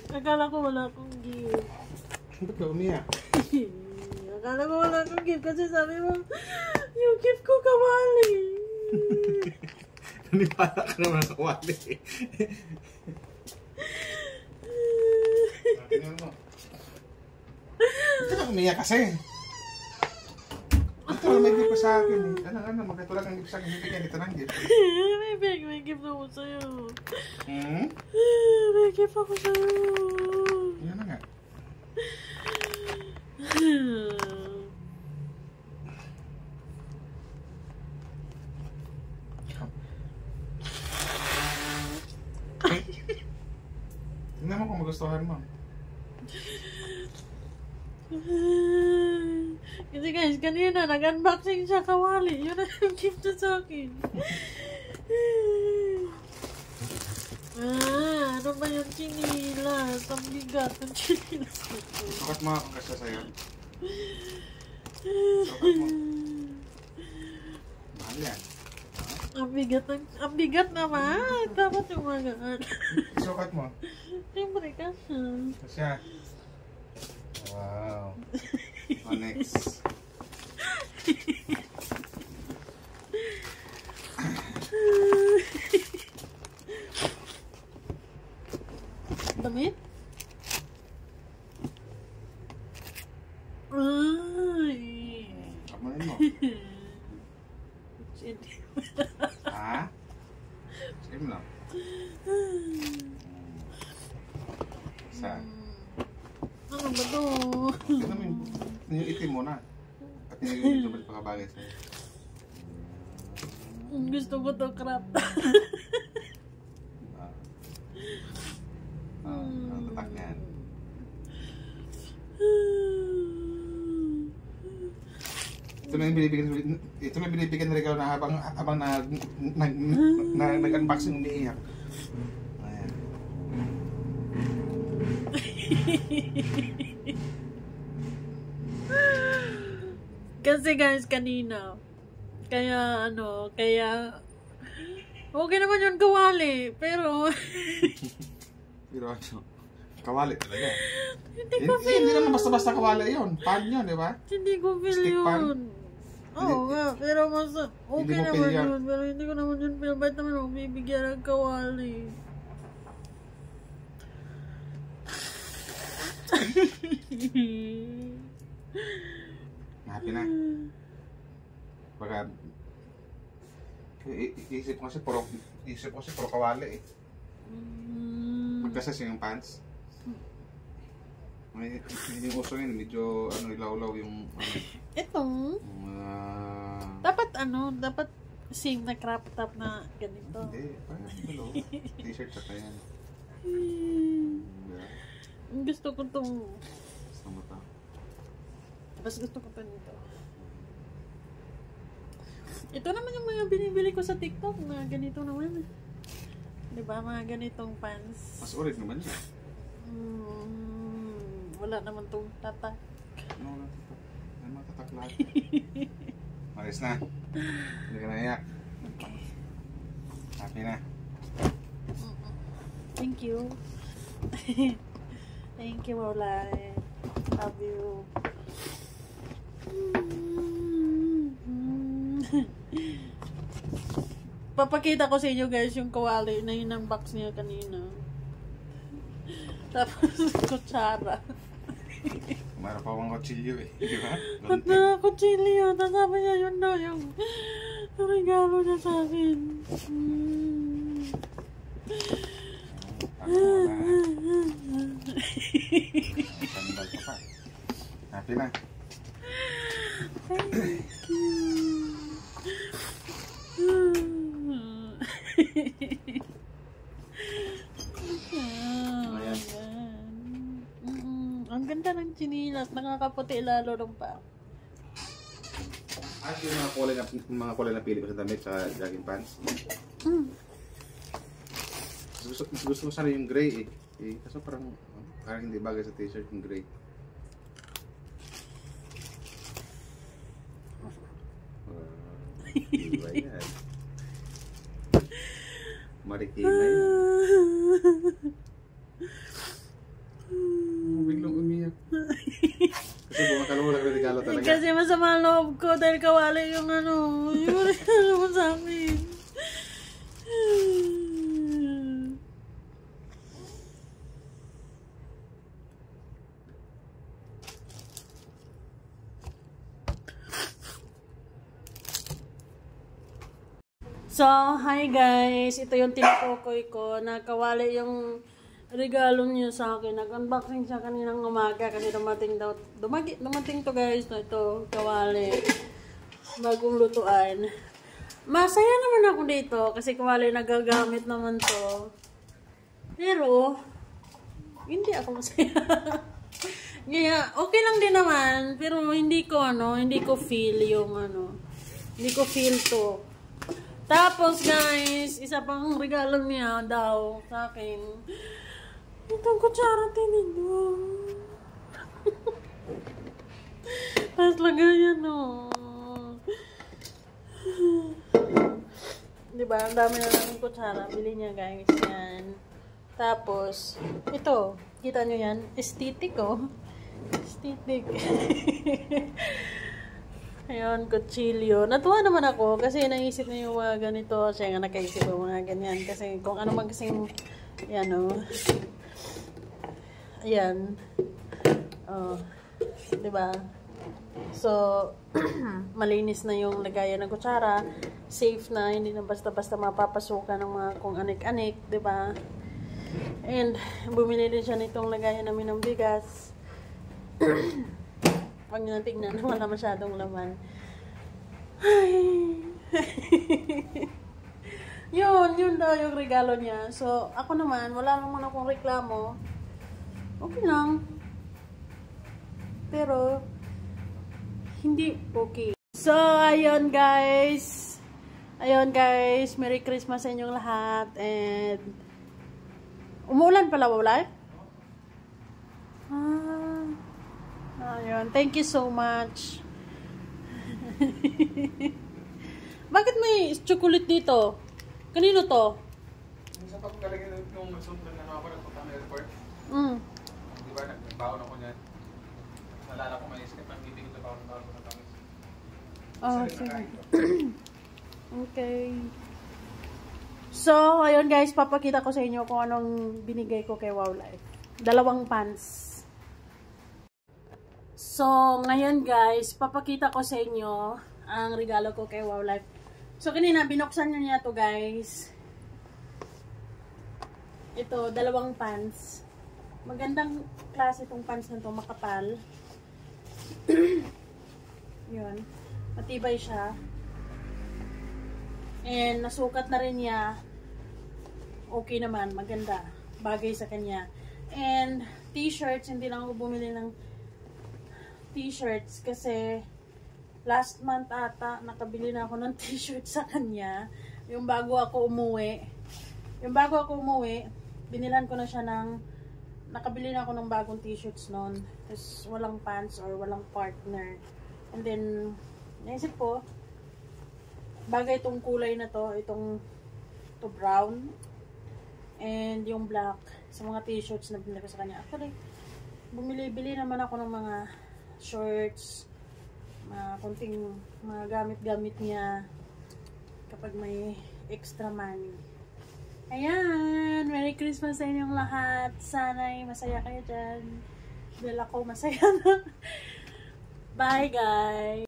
Akala ko wala akong gift. Ba't ka umiyak? Akala ko wala akong gift kasi sabi mo, yung gift ko kawali. Nanipala ka naman ng kawali. Tingnan mo. Ba't ka umiyak kasi? Ito may gift ko sa akin eh. Ano, magkatulad ang gift sa akin. Hindi ka ng gift. May gift ako sa'yo. Hmm? May gift ako sa'yo. Yan na nga. Tingnan mo kung magustuhan mo. Kasi guys, kanina nag-unboxing siya kawali. Yun na yung gift niya sa akin. Ano ba yung chinilas? Ang bigat ng chinilas na ito. Sukat mo ako kasi sa'yo. Sukat mo. Mahal yan. Ang bigat naman. Dapat yung magaan. Sukat mo. Siyempre kasi. Kasi wow. Onyx. Damit? Ay. Kamunin mo. Ha? Sige mo lang. Saan? Ano ba to? Tignan mo yung itim mo na. At nilagay yung ba't pakabagay sa'yo. Gusto ko to crap. Ang tatak niyan. Ito na yung binibigyan ng regalo na habang nag-unboxing umiiyak. Ayan. Kasi guys, kanina, kaya okay naman yun kawali, pero Pero ano, kawali talaga. hindi naman basta-basta kawali yun. Pan yun, di ba? hindi ko feel Stick pan? yun. Oo nga, pero mas Hindi okay mo naman feel yan? yun, pero hindi ko naman yun feel. Ba't naman ako bibigyan ng kawali? Happy na. Baga, isip ko kasi puro kawali eh. Magkasas yung pants. Hindi uso yun, medyo ilaw-law yung Ito, dapat same na crop top na ganito. Hindi, parang below. T-shirt sa yan. Gusto ko itong, Gusto mo to. mas gusto ko pa nito. Ito naman yung mga binibili ko sa TikTok na ganito naman. Diba, mga ganitong pants. Mas ulit naman siya. Wala naman itong tatak. Ano lang ito? May mga tatak lahat. Maris na. Hindi ka naiyak. Happy na. Thank you. Thank you, Maulay. Love you. Papakita ko sa inyo guys yung kawali na yun ang box niya kanina. Tapos kutsara. Mayroon pa akong kutsilyo eh. Di ba? At na kutsilyo. Tapos sabi niya yun daw yung regalo niya sa akin. Sandal ka pa. Happy na. Thank you. Ang ganda ng chinilas, nakakaputi lalo ng pa. At yung mga kulay na pili ko sa damit sa jogging pants. Gusto ko sana yung gray eh. Kaso parang hindi bagay sa t-shirt yung gray. Iba yan. Marikina yan. Kasi bumakal mo lang regalo talaga. Kasi masama ang loob ko dahil kawali yung yung regalo mo sa akin. So, hi guys! Ito yung tinutukoy ko na kawali yung regalo niyo sa akin. Nag-unboxing siya kaninang umaga kasi dumating daw. Dumating to guys na ito, kawali. Bagong lutuan. Masaya naman ako dito kasi kawali nagagamit naman to. Pero, hindi ako masaya. Kaya, okay lang din naman. Pero hindi ko feel yung hindi ko feel to. Tapos guys, isa pang regalo niya daw sa akin. Itong kutsara tinido. Tapos lagayan Diba? Ang dami na lang yung kutsara. Bili niya guys. Yan. Tapos, ito. Kita nyo yan? Aesthetic Aesthetic. Ayun, kutsilyo. Natuwa naman ako kasi naisip niya yung mga ganito. Siya nga nakaisip yung mga ganyan. Kasi kung ano man kasing, yan Ayan. Diba? So, malinis na yung lagayan ng kutsara. Safe na. Hindi na basta-basta mapapasukan ng mga kung anik-anik. Diba? And, bumili din siya nitong lagayan namin ng bigas. Pag nyo tignan, wala masyadong laman. Ay. yun daw yung regalo niya. So, ako naman, wala naman akong reklamo. Okay lang. Pero, hindi okay. So, ayun guys. Merry Christmas sa inyong lahat. And, umuulan pala, wala? Ayun. Thank you so much. Bakit may chocolate dito? Kanino to? Sa pagkakalagay nung sundan na ako nagpunta ng airport. Di ba, nagbaon ako niyan. Nalala ko may skip ng bibig ito bago na tamis. Sige. Okay. So, ayun guys, papakita ko sa inyo kung anong binigay ko kay Wow Life. 2 pants. So, ngayon guys, papakita ko sa inyo ang regalo ko kay Wow Life. So, kanina, binuksan niya to guys. Ito, 2 pants. Magandang klase itong pants na to, makapal. Yun. Matibay siya. And, nasukat na rin niya. Okay naman, maganda. Bagay sa kanya. And, t-shirts, hindi lang ako bumili ng t-shirts kasi last month ata nakabili na ako ng t-shirt sa kanya. Yung bago ako umuwi, binilan ko na siya nakabili na ako ng bagong t-shirts noon. Tapos walang pants or walang partner. And then, naisip ko, bagay itong kulay na to, to brown and yung black sa mga t-shirts na binili ko sa kanya. Actually, bumili naman ako ng mga shorts, mga konting mga gamit-gamit niya kapag may extra money. Ayan! Merry Christmas sa inyong lahat. Sana'y masaya kayo dyan. Dahil ako masaya na. Bye guys!